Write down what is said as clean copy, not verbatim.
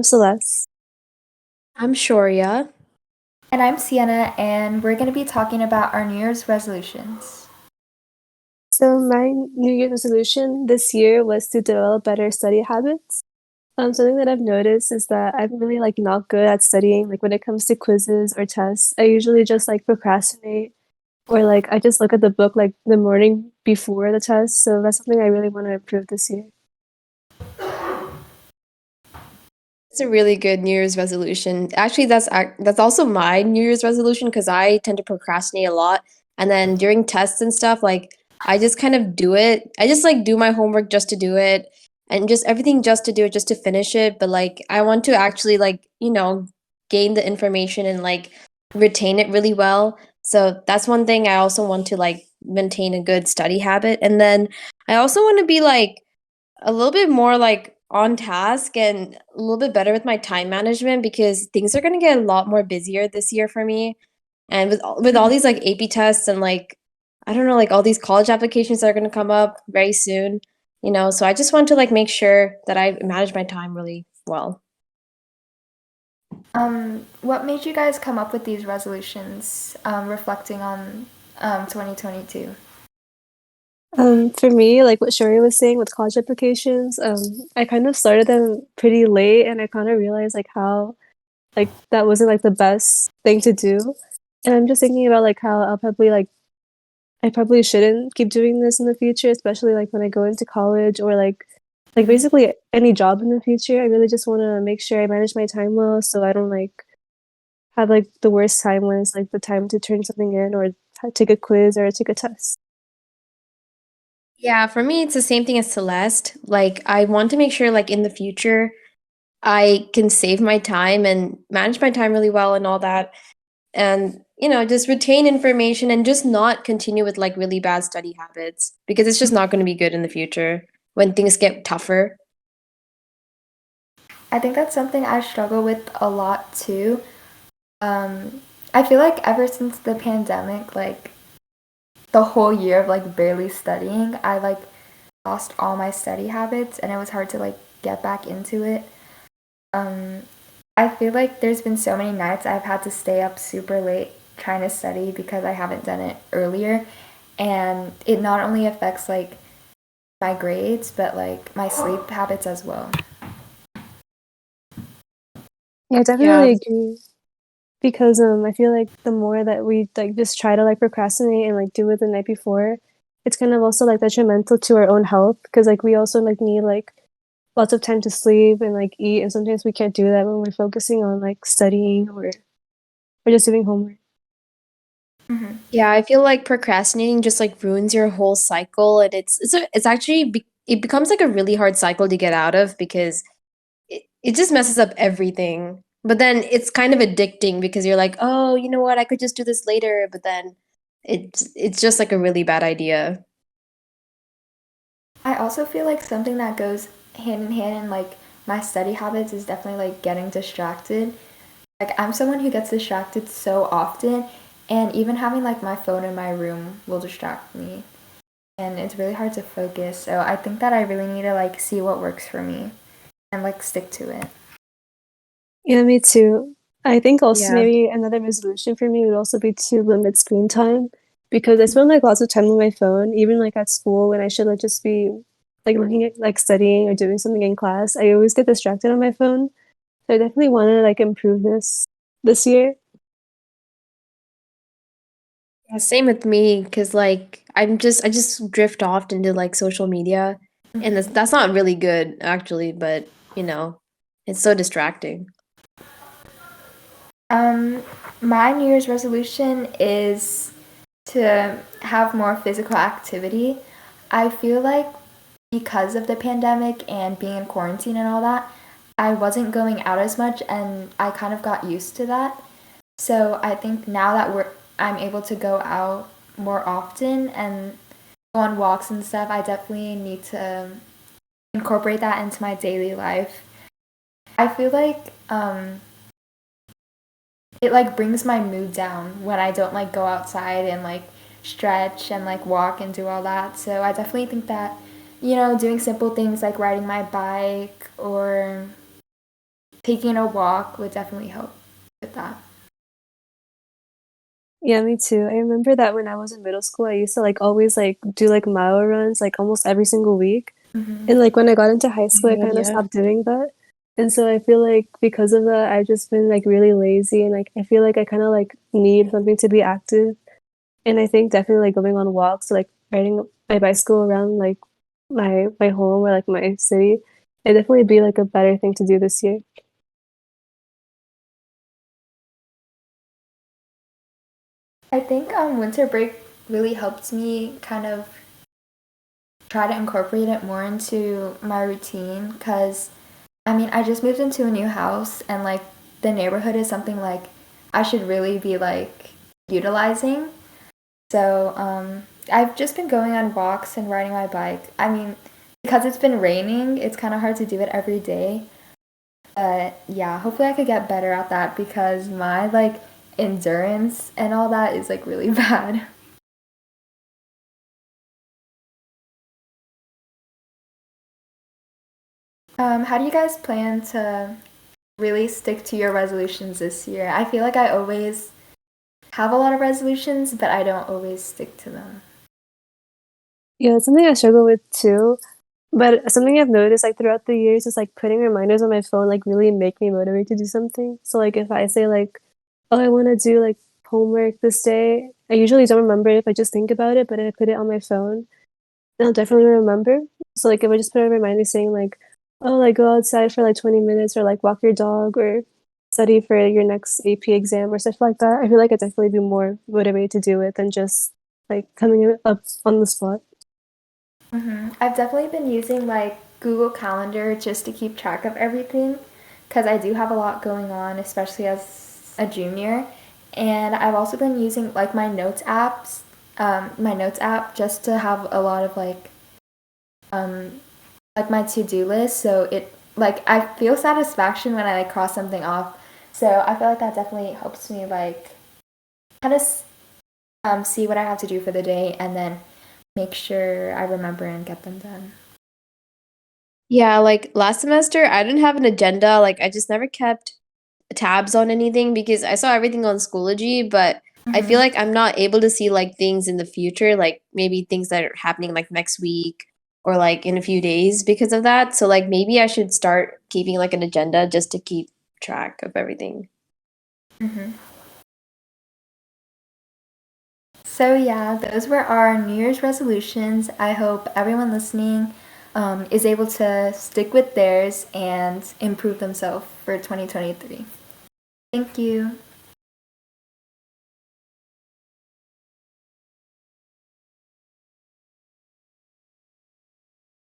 Celeste. I'm Shoria. And I'm Sienna, and we're going to be talking about our New Year's resolutions. So my New Year's resolution this year was to develop better study habits. Something that I've noticed is that I'm really like not good at studying. Like when it comes to quizzes or tests, I usually just like procrastinate or like I just look at the book like the morning before the test. So that's something I really want to improve this year. It's a really good New Year's resolution. Actually, that's also my New Year's resolution because I tend to procrastinate a lot. And then during tests and stuff, like I just kind of do it. I just like do my homework just to do it and just everything just to do it, just to finish it. But like I want to actually like, gain the information and like retain it really well. So that's one thing I also want to like maintain a good study habit. And then I also want to be like a little bit more like on task and a little bit better with my time management because things are going to get a lot more busier this year for me. And with all these like AP tests and like I don't know like all these college applications that are going to come up very soon, so I just want to like make sure that I manage my time really well. What made you guys come up with these resolutions, reflecting on 2022? For me, like what Shori was saying with college applications, I kind of started them pretty late and I kind of realized like how like that wasn't like the best thing to do. And I'm just thinking about like how I probably shouldn't keep doing this in the future, especially like when I go into college or like basically any job in the future. I really just want to make sure I manage my time well so I don't like have like the worst time when it's like the time to turn something in or take a quiz or take a test. Yeah, for me it's the same thing as Celeste. Like I want to make sure like in the future I can save my time and manage my time really well and all that. And just retain information and just not continue with like really bad study habits because it's just not going to be good in the future when things get tougher. I think that's something I struggle with a lot too. I feel like ever since the pandemic, like the whole year of like barely studying, I like lost all my study habits and it was hard to like get back into it. Um, I feel like there's been so many nights I've had to stay up super late trying to study because I haven't done it earlier. And it not only affects like my grades, but like my sleep habits as well. Yeah, I Yeah. definitely agree. Because I feel like the more that we like just try to like procrastinate and like do it the night before, it's kind of also like detrimental to our own health because like we also like need like lots of time to sleep and like eat, and sometimes we can't do that when we're focusing on like studying or just doing homework. Mm-hmm. Yeah, I feel like procrastinating just like ruins your whole cycle and it's actually it becomes like a really hard cycle to get out of because it just messes up everything. But then it's kind of addicting because you're like, "Oh, you know what? I could just do this later." But then it's just like a really bad idea. I also feel like something that goes hand in hand in like my study habits is definitely like getting distracted. Like I'm someone who gets distracted so often, and even having like my phone in my room will distract me. And it's really hard to focus. So I think that I really need to like see what works for me and like stick to it. Yeah, me too. I think also Yeah. maybe another resolution for me would also be to limit screen time because I spend like lots of time on my phone, even like at school when I should like just be like looking at like studying or doing something in class. I always get distracted on my phone. So I definitely want to like improve this year. Yeah, same with me because like I just drift off into like social media and that's not really good actually, but it's so distracting. Um, my New Year's resolution is to have more physical activity. I feel like because of the pandemic and being in quarantine and all that, I wasn't going out as much and I kind of got used to that. So I think now that I'm able to go out more often and go on walks and stuff, I definitely need to incorporate that into my daily life. I feel like it like brings my mood down when I don't like go outside and like stretch and like walk and do all that. So I definitely think that doing simple things like riding my bike or taking a walk would definitely help with that. Yeah, me too. I remember that when I was in middle school, I used to like always like do like mile runs like almost every single week. Hmm. And like when I got into high school, I God, kind of yeah. stopped doing that. And so I feel like because of that, I've just been like really lazy and like I feel like I kind of like need something to be active. And I think definitely like going on walks, like riding my bicycle around like my home or like my city, it definitely be like a better thing to do this year. I think winter break really helped me kind of try to incorporate it more into my routine because I mean, I just moved into a new house and like the neighborhood is something like I should really be like utilizing. So, I've just been going on walks and riding my bike. I mean, because it's been raining, it's kind of hard to do it every day. But yeah, hopefully I could get better at that because my like endurance and all that is like really bad. How do you guys plan to really stick to your resolutions this year? I feel like I always have a lot of resolutions, but I don't always stick to them. Yeah, it's something I struggle with too. But something I've noticed like throughout the years is like putting reminders on my phone like really make me motivated to do something. So like if I say like, oh, I want to do like homework this day, I usually don't remember it if I just think about it, but if I put it on my phone, then I'll definitely remember. So like if I just put a reminder saying like, oh, like go outside for like 20 minutes or like walk your dog or study for your next AP exam or stuff like that, I feel like I'd definitely be more motivated to do it than just like coming up on the spot. I've definitely been using like Google Calendar just to keep track of everything because I do have a lot going on, especially as a junior. And I've also been using like my notes app just to have a lot of um, like my to-do list. So it like I feel satisfaction when I like cross something off. So I feel like that definitely helps me like kind of see what I have to do for the day and then make sure I remember and get them done. Yeah, like last semester, I didn't have an agenda. Like, I just never kept tabs on anything because I saw everything on Schoology, but I feel Hmm. like I'm not able to see like things in the future, like maybe things that are happening like next week or like in a few days because of that. So, like, maybe I should start keeping like an agenda just to keep track of everything. Hmm. So, yeah, those were our New Year's resolutions. I hope everyone listening is able to stick with theirs and improve themselves for 2023. Thank you.